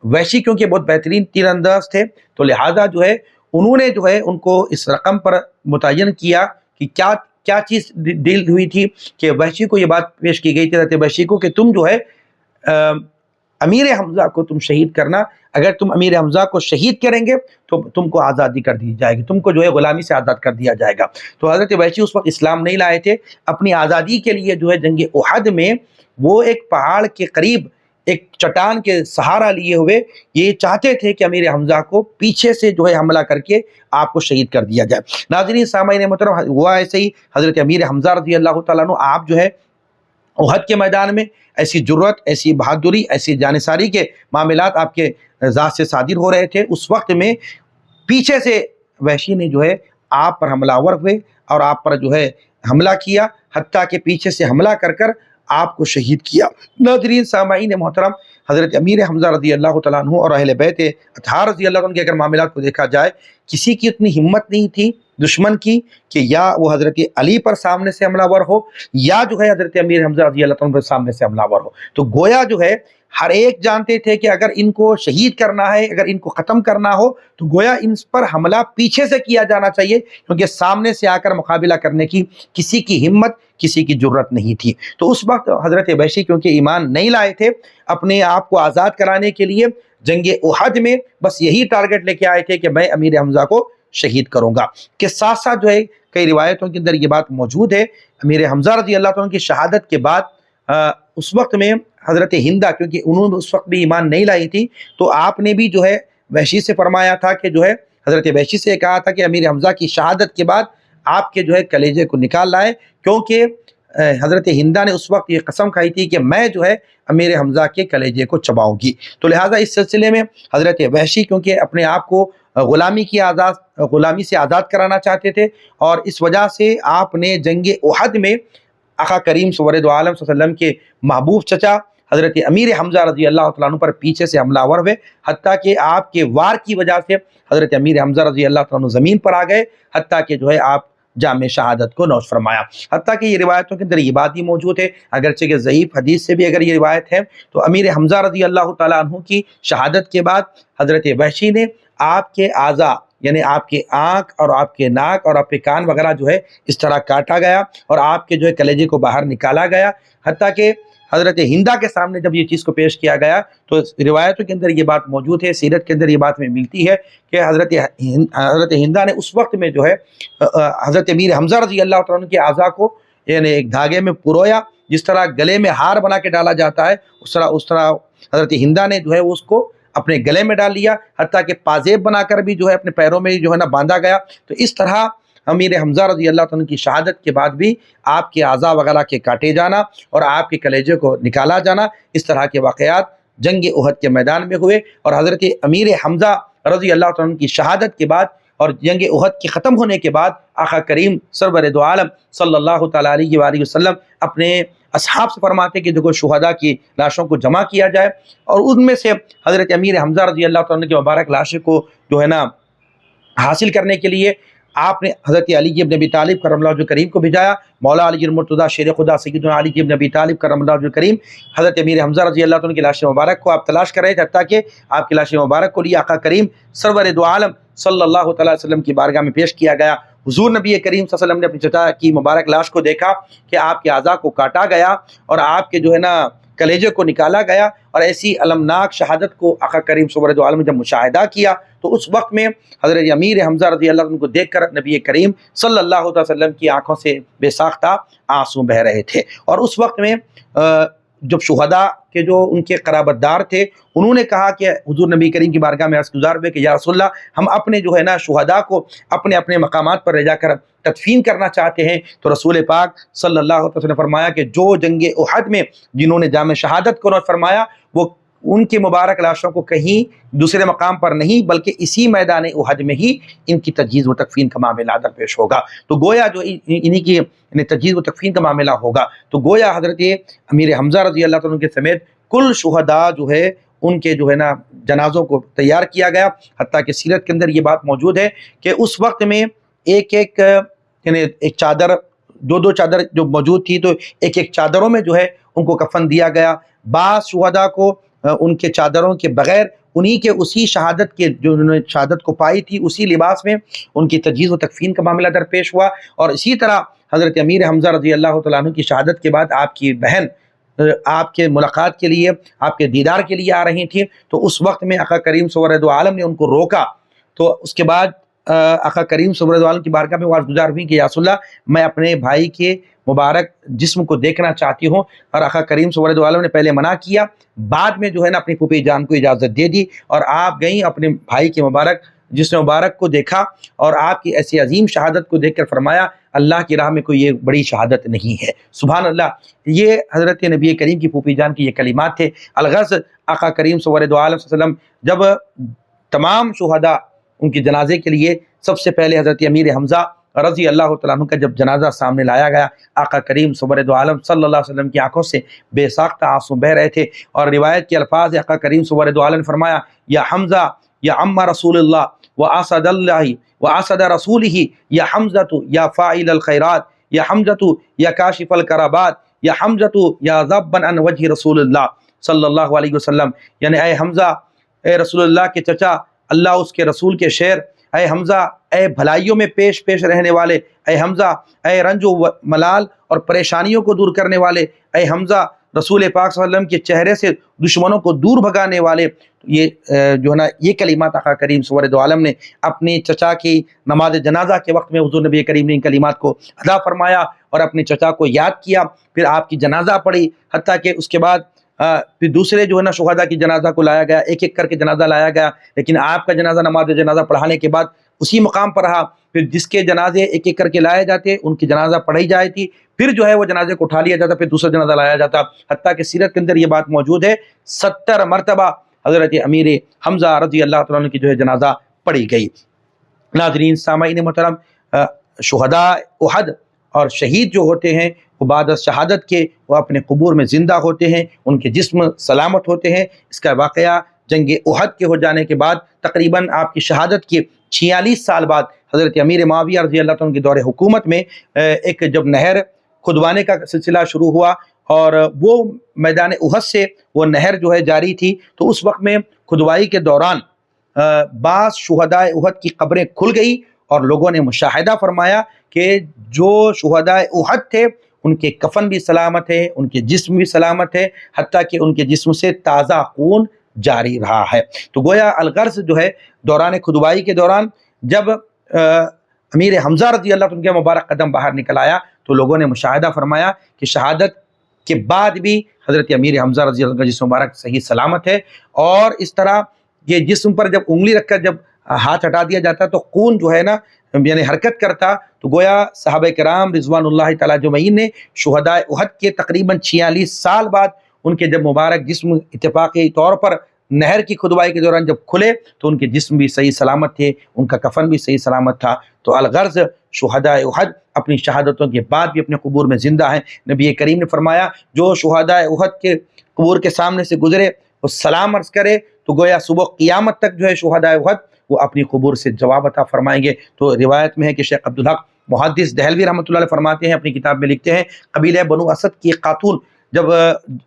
وحشی کیونکہ بہت بہترین تیر انداز تھے، تو لہٰذا جو ہے انہوں نے جو ہے ان کو اس رقم پر متعین کیا کہ کیا چیز ڈیل ہوئی تھی کہ وحشی کو یہ بات پیش کی گئی تھی حضرت وحشی کو کہ تم جو ہے امیر حمزہ کو تم شہید کرنا، اگر تم امیر حمزہ کو شہید کریں گے تو تم کو آزادی کر دی جائے گی، تم کو جو ہے غلامی سے آزاد کر دیا جائے گا۔ تو حضرت وحشی اس وقت اسلام نہیں لائے تھے، اپنی آزادی کے لیے جو ہے جنگ احد میں وہ ایک پہاڑ کے قریب ایک چٹان کے سہارا لیے ہوئے یہ چاہتے تھے کہ امیر حمزہ کو پیچھے سے جو ہے حملہ کر کے آپ کو شہید کر دیا جائے۔ ناظرین سامعین محترم، ہوا ایسے ہی حضرت امیر حمزہ رضی اللہ تعالیٰ عنہ آپ جو ہے احد کے میدان میں ایسی جرت، ایسی بہادری، ایسی جانثاری کے معاملات آپ کے ذات سے صادر ہو رہے تھے، اس وقت میں پیچھے سے وحشی نے جو ہے آپ پر حملہ آور ہوئے اور آپ پر جو ہے حملہ کیا، حتیٰ کہ پیچھے سے حملہ کر کر آپ کو شہید کیا۔ ناظرین سامعین محترم، حضرت امیر حمزہ رضی اللہ تعالیٰ عنہ اور اہل بیت اطہار رضی اللہ عنہ کے اگر معاملات کو دیکھا جائے، کسی کی اتنی ہمت نہیں تھی دشمن کی کہ یا وہ حضرت علی پر سامنے سے حملہ ور ہو یا جو ہے حضرت امیر حمزہ رضی اللہ عنہ پر سامنے سے حملہ ور ہو۔ تو گویا جو ہے ہر ایک جانتے تھے کہ اگر ان کو شہید کرنا ہے، اگر ان کو ختم کرنا ہو تو گویا ان پر حملہ پیچھے سے کیا جانا چاہیے، کیونکہ سامنے سے آ کر مقابلہ کرنے کی کسی کی ہمت، کسی کی جرت نہیں تھی۔ تو اس وقت حضرت وحشی کیونکہ ایمان نہیں لائے تھے، اپنے آپ کو آزاد کرانے کے لیے جنگ احد میں بس یہی ٹارگٹ لے کے آئے تھے کہ میں امیر حمزہ کو شہید کروں گا۔ کے ساتھ ساتھ جو ہے کئی روایتوں کے اندر یہ بات موجود ہے، امیر حمزہ رضی اللہ عنہ کی شہادت کے بعد اس وقت میں حضرت ہندہ، کیونکہ انہوں نے اس وقت بھی ایمان نہیں لائی تھی، تو آپ نے بھی جو ہے وحشی سے فرمایا تھا کہ جو ہے حضرت وحشی سے کہا تھا کہ امیر حمزہ کی شہادت کے بعد آپ کے جو ہے کلیجے کو نکال لائے، کیونکہ حضرت ہندہ نے اس وقت یہ قسم کھائی تھی کہ میں جو ہے امیر حمزہ کے کلیجے کو چباؤں گی۔ تو لہٰذا اس سلسلے میں حضرت وحشی کیونکہ اپنے آپ کو غلامی سے آزاد کرانا چاہتے تھے، اور اس وجہ سے آپ نے جنگ احد میں آقا کریم صلی اللہ علیہ وسلم کے محبوب چچا حضرت امیر حمزہ رضی اللہ تعالیٰ عنہ پر پیچھے سے حملہ آور ہوئے، حتیٰ کہ آپ کے وار کی وجہ سے حضرت امیر حمزہ رضی اللہ تعالیٰ عنہ زمین پر آ گئے، حتیٰ کہ جو ہے آپ جام شہادت کو نوش فرمایا۔ حتیٰ کہ یہ روایتوں کے اندر یہ بات ہی موجود ہے، اگرچہ کہ ضعیف حدیث سے بھی اگر یہ روایت ہے، تو امیر حمزہ رضی اللہ تعالیٰ عنہ کی شہادت کے بعد حضرت وحشی نے آپ کے اعضاء، یعنی آپ کے آنکھ اور آپ کے ناک اور آپ کے کان وغیرہ جو ہے اس طرح کاٹا گیا اور آپ کے جو ہے کلیجے کو باہر نکالا گیا، حتیٰ کہ حضرت ہندہ کے سامنے جب یہ چیز کو پیش کیا گیا تو روایتوں کے اندر یہ بات موجود ہے، سیرت کے اندر یہ بات میں ملتی ہے کہ حضرت ہندہ نے اس وقت میں جو ہے حضرت امیر حمزہ رضی اللہ عنہ کے اعضاء کو یعنی ایک دھاگے میں پرویا، جس طرح گلے میں ہار بنا کے ڈالا جاتا ہے اس طرح حضرت ہندہ نے جو ہے اس کو اپنے گلے میں ڈال لیا، حتیٰ کہ پازیب بنا کر بھی جو ہے اپنے پیروں میں جو ہے نا باندھا گیا۔ تو اس طرح امیر حمزہ رضی اللہ عنہ کی شہادت کے بعد بھی آپ کے اعضاء وغیرہ کے کاٹے جانا اور آپ کے کلیجے کو نکالا جانا، اس طرح کے واقعات جنگ احد کے میدان میں ہوئے، اور حضرت امیر حمزہ رضی اللہ عنہ کی شہادت کے بعد اور جنگ احد کے ختم ہونے کے بعد آقا کریم سرور دو عالم صلی اللہ تعالیٰ علیہ وآلہ وسلم اپنے اصحاب سے فرماتے کہ دیکھو شہداء کی لاشوں کو جمع کیا جائے، اور ان میں سے حضرت امیر حمزہ رضی اللہ عنہ کی مبارک لاشوں کو جو ہے نا حاصل کرنے کے لیے آپ نے حضرت علی ابن ابی طالب کرم اللہ وجہہ کریم کو بھیجایا۔ مولا علی المرتضیٰ شیر خدا سیدنا علی ابن ابی طالب کرم اللہ وجہہ کریم حضرت امیر حمزہ رضی اللہ عنہ کی لاش مبارک کو آپ تلاش کر رہے تھے، حتیٰ کہ آپ کی لاش مبارک کو لیے آقا کریم سرور دو عالم صلی اللہ تعالیٰ علیہ وسلم کی بارگاہ میں پیش کیا گیا۔ حضور نبی کریم صلی اللہ علیہ وسلم نے اپنی چچا کی مبارک لاش کو دیکھا کہ آپ کے اعضاء کو کاٹا گیا اور آپ کے جو ہے نا کلیجے کو نکالا گیا، اور ایسی المناک شہادت کو آقا کریم صلی اللہ علیہ وسلم نے جب مشاہدہ کیا تو اس وقت میں حضرت امیر حمزہ رضی اللہ عنہ کو دیکھ کر نبی کریم صلی اللہ علیہ وسلم کی آنکھوں سے بے ساختہ آنسو بہہ رہے تھے، اور اس وقت میں جب شہداء کے جو ان کے قرابت دار تھے انہوں نے کہا کہ حضور نبی کریم کی بارگاہ میں عرض گزار ہوئے کہ یا رسول اللہ، ہم اپنے جو ہے نا شہداء کو اپنے اپنے مقامات پر لے جا کر تدفین کرنا چاہتے ہیں۔ تو رسول پاک صلی اللہ علیہ وسلم نے فرمایا کہ جو جنگ احد میں جنہوں نے جام شہادت کو نوش فرمایا وہ ان کی مبارک لاشوں کو کہیں دوسرے مقام پر نہیں بلکہ اسی میدان احد میں ہی ان کی تجہیز و تکفین کا معاملہ درپیش ہوگا۔ تو گویا جو انہی کی تجہیز و تکفین کا معاملہ ہوگا، تو گویا حضرت امیر حمزہ رضی اللہ عنہ کے سمیت کل شہداء جو ہے ان کے جو ہے نا جنازوں کو تیار کیا گیا، حتیٰ کہ سیرت کے اندر یہ بات موجود ہے کہ اس وقت میں ایک چادر، دو چادر جو موجود تھی، تو ایک چادروں میں جو ہے ان کو کفن دیا گیا۔ بعض شہداء کو ان کے چادروں کے بغیر انہی کے اسی شہادت کے جو انہوں نے شہادت کو پائی تھی اسی لباس میں ان کی تجہیز و تکفین کا معاملہ درپیش ہوا، اور اسی طرح حضرت امیر حمزہ رضی اللہ تعالیٰ عنہ کی شہادت کے بعد آپ کی بہن آپ کے ملاقات کے لیے، آپ کے دیدار کے لیے آ رہی تھیں، تو اس وقت میں آقا کریم صلی اللہ علیہ وسلم نے ان کو روکا۔ تو اس کے بعد آقا کریم صلی اللہ علیہ وسلم کی بارگاہ میں عرض گزار ہوئی کہ یا رسول اللہ، میں اپنے بھائی کے مبارک جسم کو دیکھنا چاہتی ہوں، اور آقا کریم صلی اللہ علیہ وسلم نے پہلے منع کیا، بعد میں جو ہے نا اپنی پھوپھی جان کو اجازت دے دی، اور آپ گئیں اپنے بھائی کے مبارک جسم مبارک کو دیکھا، اور آپ کی ایسی عظیم شہادت کو دیکھ کر فرمایا اللہ کی راہ میں کوئی یہ بڑی شہادت نہیں ہے۔ سبحان اللہ، یہ حضرت نبی کریم کی پھوپھی جان کی یہ کلمات تھے۔ الغرض آقا کریم صلی اللہ علیہ وسلم جب تمام شہداء ان کی جنازے کے لیے سب سے پہلے حضرت امیر حمزہ رضی اللہ تعالیٰ عنہ کا جب جنازہ سامنے لایا گیا، آقا کریم صلی اللہ علیہ وسلم کی آنکھوں سے بے ساختہ آنسو بہ رہے تھے، اور روایت کے الفاظ آقا کریم صلی اللہ علیہ وسلم نے فرمایا یا حمزہ یا عم رسول اللہ واسد اللہ واسد رسولہ یا حمزۃ یا فاعل الخیرات یا حمزۃ یا کاشف الکربات یا حمزۃ یا ذبا عن وجہ رسول اللہ صلی اللہ علیہ وسلم، یعنی اے حمزہ، اے رسول اللہ کے چچا، اللہ اس کے رسول کے شعر، اے حمزہ، اے بھلائیوں میں پیش پیش رہنے والے، اے حمزہ، اے رنج و ملال اور پریشانیوں کو دور کرنے والے، اے حمزہ، رسول پاک صلی اللہ علیہ وسلم کے چہرے سے دشمنوں کو دور بھگانے والے۔ یہ جو ہے نا یہ کلمات آقا کریم سرور دو عالم نے اپنے چچا کی نماز جنازہ کے وقت میں حضور نبی کریم نے ان کلمات کو ادا فرمایا اور اپنے چچا کو یاد کیا، پھر آپ کی جنازہ پڑھی، حتیٰ کہ اس کے بعد پھر دوسرے جو ہے نا شہداء کی جنازہ کو لایا گیا، ایک ایک کر کے جنازہ لایا گیا، لیکن آپ کا جنازہ نماز جنازہ پڑھانے کے بعد اسی مقام پر رہا۔ پھر جس کے جنازے ایک ایک کر کے لائے جاتے ان کی جنازہ پڑھی جائے تھی، پھر جو ہے وہ جنازے کو اٹھا لیا جاتا، پھر دوسرا جنازہ لایا جاتا، حتیٰ کہ سیرت کے اندر یہ بات موجود ہے 70 مرتبہ حضرت امیر حمزہ رضی اللہ تعالیٰ عنہ کی جو ہے جنازہ پڑھی گئی۔ ناظرین سامعین محترم، شہداء احد اور شہید جو ہوتے ہیں وہ بعد از شہادت کے وہ اپنے قبور میں زندہ ہوتے ہیں، ان کے جسم سلامت ہوتے ہیں۔ اس کا واقعہ جنگ احد کے ہو جانے کے بعد تقریباً آپ کی شہادت کے 46 سال بعد حضرت امیر معاویہ رضی اللہ عنہ کی دور حکومت میں ایک جب نہر کھدوانے کا سلسلہ شروع ہوا اور وہ میدان احد سے وہ نہر جو ہے جاری تھی، تو اس وقت میں کھدوائی کے دوران بعض شہداء احد کی قبریں کھل گئی اور لوگوں نے مشاہدہ فرمایا کہ جو شہداء احد تھے ان کے کفن بھی سلامت ہے، ان کے جسم بھی سلامت ہے، حتیٰ کہ ان کے جسم سے تازہ خون جاری رہا ہے۔ تو گویا الغرض جو ہے دوران کھدوائی کے دوران جب امیر حمزہ رضی اللہ عنہ کا مبارک قدم باہر نکل آیا تو لوگوں نے مشاہدہ فرمایا کہ شہادت کے بعد بھی حضرت امیر حمزہ رضی اللہ عنہ کا جسم مبارک صحیح سلامت ہے، اور اس طرح یہ جسم پر جب انگلی رکھ کر جب ہاتھ ہٹا دیا جاتا تو خون جو ہے نا یعنی حرکت کرتا، تو گویا صحابہ کرام رضوان اللہ تعالیٰ اجمعین نے شہداء احد کے تقریباً 46 سال بعد ان کے جب مبارک جسم اتفاقی طور پر نہر کی کھدوائی کے دوران جب کھلے تو ان کے جسم بھی صحیح سلامت تھے، ان کا کفن بھی صحیح سلامت تھا۔ تو الغرض شہداء احد اپنی شہادتوں کے بعد بھی اپنے قبور میں زندہ ہیں۔ نبی کریم نے فرمایا جو شہداء احد کے قبور کے سامنے سے گزرے وہ سلام عرض کرے تو گویا صبح قیامت تک جو ہے شہداء احد وہ اپنی قبور سے جواب عطا فرمائیں گے۔ تو روایت میں ہے کہ شیخ عبدالحق محدث دہلوی رحمۃ اللہ علیہ فرماتے ہیں، اپنی کتاب میں لکھتے ہیں، قبیلہ بنو اسد کی خاتون جب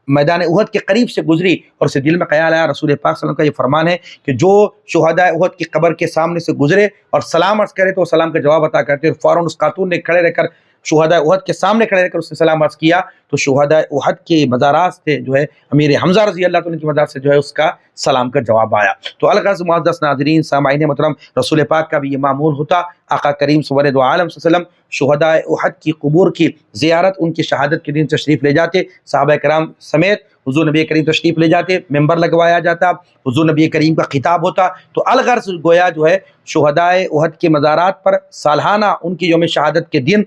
میدان احد کے قریب سے گزری اور اسے دل میں خیال آیا رسول پاک صلی اللہ علیہ وسلم کا یہ فرمان ہے کہ جو شہداء احد کی قبر کے سامنے سے گزرے اور سلام عرض کرے تو سلام کا جواب عطا کرتے، فوراً اس خاتون نے کھڑے رہ کر شہداء احد کے سامنے کھڑے رہ کر اس نے سلام عرض کیا تو شہداء احد کے مزارات سے جو ہے امیر حمزہ رضی اللہ عنہ کے مزار سے جو ہے اس کا سلام کا جواب آیا۔ تو الغرض معزز ناظرین سامعین محترم، رسول پاک کا بھی یہ معمول ہوتا، آقا کریم سرور دو عالم صلی اللہ علیہ وسلم شہداء احد کی قبور کی زیارت ان کی شہادت کے دن تشریف لے جاتے، صحابہ کرام سمیت حضور نبی کریم تشریف لے جاتے، ممبر لگوایا جاتا، حضور نبی کریم کا خطاب ہوتا۔ تو الغرض گویا جو ہے شہداء احد کے مزارات پر سالانہ ان کی یوم شہادت کے دن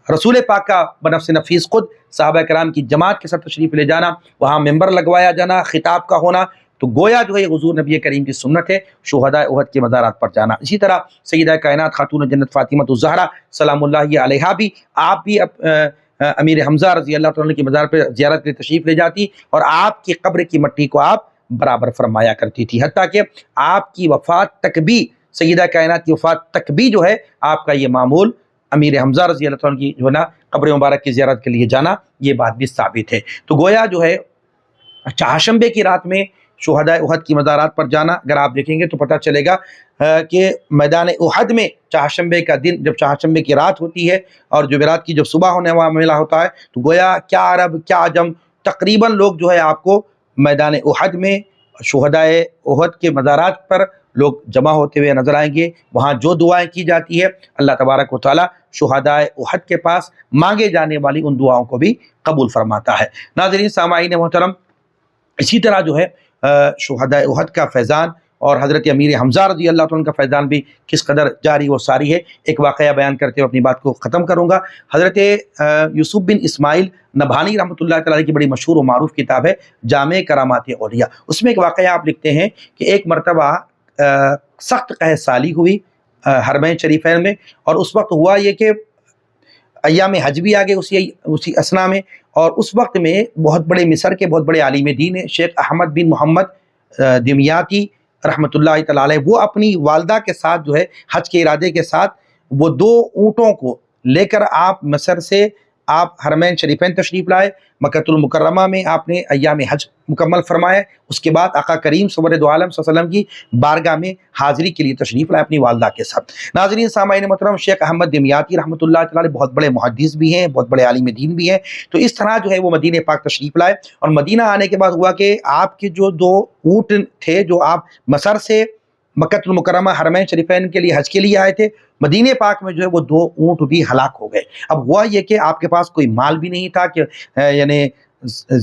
رسول پاک کا بنفس نفیس خود صحابہ کرام کی جماعت کے ساتھ تشریف لے جانا، وہاں ممبر لگوایا جانا، خطاب کا ہونا، تو گویا جو ہے حضور نبی کریم کی سنت ہے شہداء احد کے مزارات پر جانا۔ اسی طرح سیدہ کائنات خاتون جنت فاطمہ الزہرا سلام اللہ علیہا بھی آپ بھی امیر حمزہ رضی اللہ عنہ کے مزار پہ زیارت کے تشریف لے جاتی اور آپ کی قبر کی مٹی کو آپ برابر فرمایا کرتی تھی، حتیٰ کہ آپ کی وفات تک بھی سیدہ کائنات کی وفات تک بھی جو ہے آپ کا یہ معمول امیر حمزہ رضی اللہ عنہ کی جو ہے نا قبر مبارک کی زیارت کے لیے جانا، یہ بات بھی ثابت ہے۔ تو گویا جو ہے چہارشنبے کی رات میں شہداء احد کی مزارات پر جانا، اگر آپ دیکھیں گے تو پتہ چلے گا کہ میدان احد میں چہارشنبے کا دن جب چہارشنبے کی رات ہوتی ہے اور جمعرات کی جب صبح ہونے والا میلہ ہوتا ہے تو گویا کیا عرب کیا عجم تقریباً لوگ جو ہے آپ کو میدان احد میں شہداء احد کے مزارات پر لوگ جمع ہوتے ہوئے نظر آئیں گے۔ وہاں جو دعائیں کی جاتی ہے اللہ تبارک و تعالیٰ شہداء احد کے پاس مانگے جانے والی ان دعاؤں کو بھی قبول فرماتا ہے۔ ناظرین سامعین محترم، اسی طرح جو ہے شہداء احد کا فیضان اور حضرت امیر حمزہ رضی اللہ عنہ کا فیضان بھی کس قدر جاری و ساری ہے، ایک واقعہ بیان کرتے ہوئے اپنی بات کو ختم کروں گا۔ حضرت یوسف بن اسماعیل نبھانی رحمۃ اللہ تعالیٰ کی بڑی مشہور و معروف کتاب ہے جامع کرامات اولیاء، اس میں ایک واقعہ آپ لکھتے ہیں کہ ایک مرتبہ سخت قحط سالی ہوئی حرمین شریفین میں، اور اس وقت ہوا یہ کہ ایام حج بھی آگے اسی اسنا میں، اور اس وقت میں بہت بڑے مصر کے بہت بڑے عالم دین ہیں شیخ احمد بن محمد دمیاتی رحمۃ اللہ تعالی علیہ وہ اپنی والدہ کے ساتھ جو ہے حج کے ارادے کے ساتھ وہ 2 اونٹوں کو لے کر آپ مصر سے آپ حرمین شریفین تشریف لائے، مکۃ المکرمہ میں آپ نے ایام حج مکمل فرمائے، اس کے بعد آقا کریم سرور دو عالم صلی اللہ علیہ وسلم کی بارگاہ میں حاضری کے لیے تشریف لائے اپنی والدہ کے ساتھ۔ ناظرین سامعین محترم، شیخ احمد دمیاطی رحمۃ اللہ تعالی بہت بڑے محدث بھی ہیں، بہت بڑے عالم دین بھی ہیں، تو اس طرح جو ہے وہ مدینہ پاک تشریف لائے، اور مدینہ آنے کے بعد ہوا کہ آپ کے جو 2 اونٹ تھے جو آپ مصر سے مکۃ المکرمہ حرمین شریفین کے لیے حج کے لیے آئے تھے، مدینہ پاک میں جو ہے وہ 2 اونٹ بھی ہلاک ہو گئے۔ اب ہوا یہ کہ آپ کے پاس کوئی مال بھی نہیں تھا کہ یعنی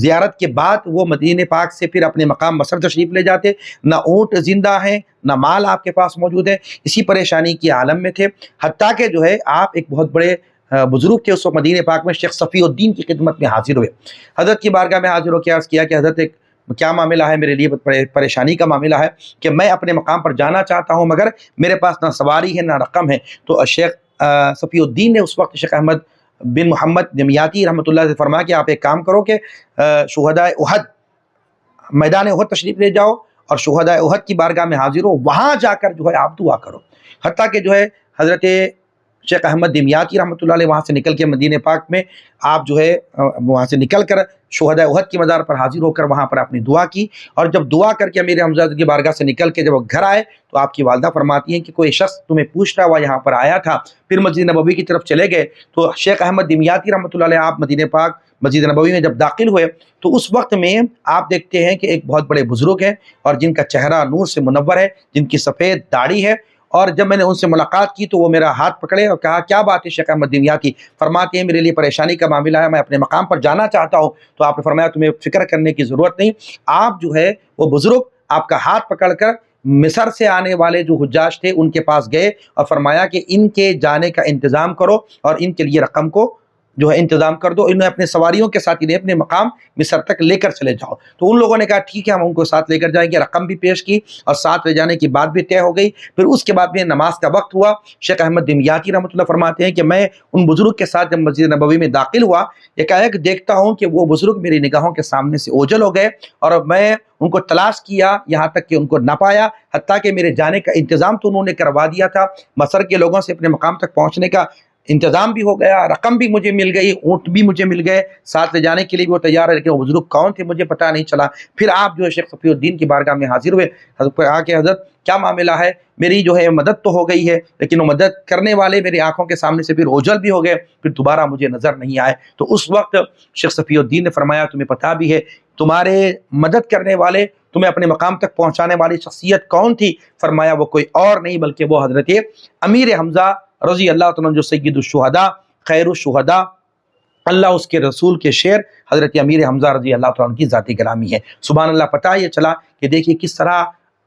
زیارت کے بعد وہ مدینہ پاک سے پھر اپنے مقام مصر تشریف لے جاتے، نہ اونٹ زندہ ہیں نہ مال آپ کے پاس موجود ہے، اسی پریشانی کی عالم میں تھے، حتیٰ کہ جو ہے آپ ایک بہت بڑے بزرگ تھے اس وقت مدینہ پاک میں، شیخ صفی الدین کی خدمت میں حاضر ہوئے، حضرت کی بارگاہ میں حاضر ہو کے عرض کیا کہ حضرت ایک کیا معاملہ ہے، میرے لیے پریشانی کا معاملہ ہے کہ میں اپنے مقام پر جانا چاہتا ہوں مگر میرے پاس نہ سواری ہے نہ رقم ہے۔ تو شیخ صفی الدین نے اس وقت شیخ احمد بن محمد دمیاطی رحمۃ اللہ سے فرمایا کہ آپ ایک کام کرو کہ شہداء احد میدان احد تشریف لے جاؤ اور شہداء احد کی بارگاہ میں حاضر ہو، وہاں جا کر جو ہے آپ دعا کرو۔ حتیٰ کہ جو ہے حضرت شیخ احمد دمیاطی رحمۃ اللہ علیہ وہاں سے نکل کے مدینہ پاک میں آپ جو ہے وہاں سے نکل کر شہداء احد کی مزار پر حاضر ہو کر وہاں پر اپنی دعا کی، اور جب دعا کر کے امیر حمزہ کی بارگاہ سے نکل کے جب وہ گھر آئے تو آپ کی والدہ فرماتی ہیں کہ کوئی شخص تمہیں پوچھ رہا ہوا یہاں پر آیا تھا، پھر مسجد نبوی کی طرف چلے گئے۔ تو شیخ احمد دمیاطی رحمۃ اللہ علیہ آپ مدینہ پاک مسجد نبوی میں جب داخل ہوئے تو اس وقت میں آپ دیکھتے ہیں کہ ایک بہت بڑے بزرگ ہیں اور جن کا چہرہ نور سے منور ہے، جن کی سفید داڑھی ہے، اور جب میں نے ان سے ملاقات کی تو وہ میرا ہاتھ پکڑے اور کہا کیا بات ہے شیخ احمد دمیاطی؟ فرماتے ہیں میرے لیے پریشانی کا معاملہ ہے، میں اپنے مقام پر جانا چاہتا ہوں۔ تو آپ نے فرمایا تمہیں فکر کرنے کی ضرورت نہیں، آپ جو ہے وہ بزرگ آپ کا ہاتھ پکڑ کر مصر سے آنے والے جو حجاج تھے ان کے پاس گئے اور فرمایا کہ ان کے جانے کا انتظام کرو اور ان کے لیے رقم کو جو ہے انتظام کر دو، انہیں اپنے سواریوں کے ساتھ انہیں اپنے مقام مصر تک لے کر چلے جاؤ۔ تو ان لوگوں نے کہا ٹھیک ہے ہم ان کو ساتھ لے کر جائیں گے، رقم بھی پیش کی اور ساتھ لے جانے کی بات بھی طے ہو گئی۔ پھر اس کے بعد میں نماز کا وقت ہوا، شیخ احمد دمیاطی رحمۃ اللہ فرماتے ہیں کہ میں ان بزرگ کے ساتھ جب مسجد نبوی میں داخل ہوا، ایک دیکھتا ہوں کہ وہ بزرگ میری نگاہوں کے سامنے سے اوجھل ہو گئے، اور میں ان کو تلاش کیا یہاں تک کہ ان کو نہ پایا، حتیٰ کہ میرے جانے کا انتظام تو انہوں نے کروا دیا تھا، مصر کے لوگوں سے اپنے مقام تک پہنچنے کا انتظام بھی ہو گیا، رقم بھی مجھے مل گئی، اونٹ بھی مجھے مل گئے، ساتھ لے جانے کے لیے بھی وہ تیار ہے، لیکن وہ بزرگ کون تھے مجھے پتہ نہیں چلا۔ پھر آپ جو ہے شیخ صفی الدین کی بارگاہ میں حاضر ہوئے، حضرت کہا کہ حضرت کیا معاملہ ہے، میری جو ہے مدد تو ہو گئی ہے لیکن وہ مدد کرنے والے میری آنکھوں کے سامنے سے پھر اوجھل بھی ہو گئے، پھر دوبارہ مجھے نظر نہیں آئے۔ تو اس وقت شیخ صفی الدین نے فرمایا تمہیں پتہ بھی ہے تمہارے مدد کرنے والے، تمہیں اپنے مقام تک پہنچانے والی شخصیت کون تھی؟ فرمایا وہ کوئی اور نہیں بلکہ وہ حضرت امیر حمزہ رضی اللہ تعالیٰ عنہ جو سید الشہداء خیر الشہداء، اللہ اس کے رسول کے شعر حضرت امیر حمزہ رضی اللہ تعالیٰ عنہ کی ذاتی گرامی ہے۔ سبحان اللہ۔ پتہ یہ چلا کہ دیکھیے کس طرح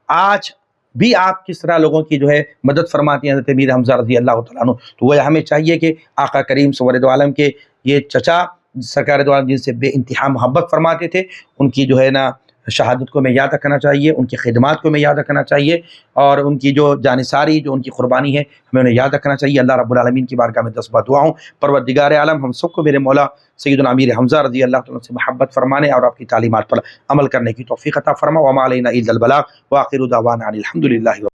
آج بھی آپ کس طرح لوگوں کی جو ہے مدد فرماتی ہیں حضرت امیر حمزہ رضی اللہ تعالیٰ عنہ۔ تو وہ ہمیں چاہیے کہ آقا کریم سرور دو عالم کے یہ چچا سرکار دو عالم جن سے بے انتہا محبت فرماتے تھے، ان کی جو ہے نا شہادت کو ہمیں یاد رکھنا چاہیے، ان کی خدمات کو ہمیں یاد رکھنا چاہیے، اور ان کی جو جانثاری جو ان کی قربانی ہے ہمیں انہیں یاد رکھنا چاہیے۔ اللہ رب العالمین کی بارگاہ میں دست دعاؤں، پروردگار عالم ہم سب کو میرے مولا سیدنا امیر حمزہ رضی اللہ تعالیٰ سے محبت فرمانے اور آپ کی تعلیمات پر عمل کرنے کی توفیق عطا فرما۔ وما علینا الا البلاغ، وآخر دعوانا ان الحمد للہ۔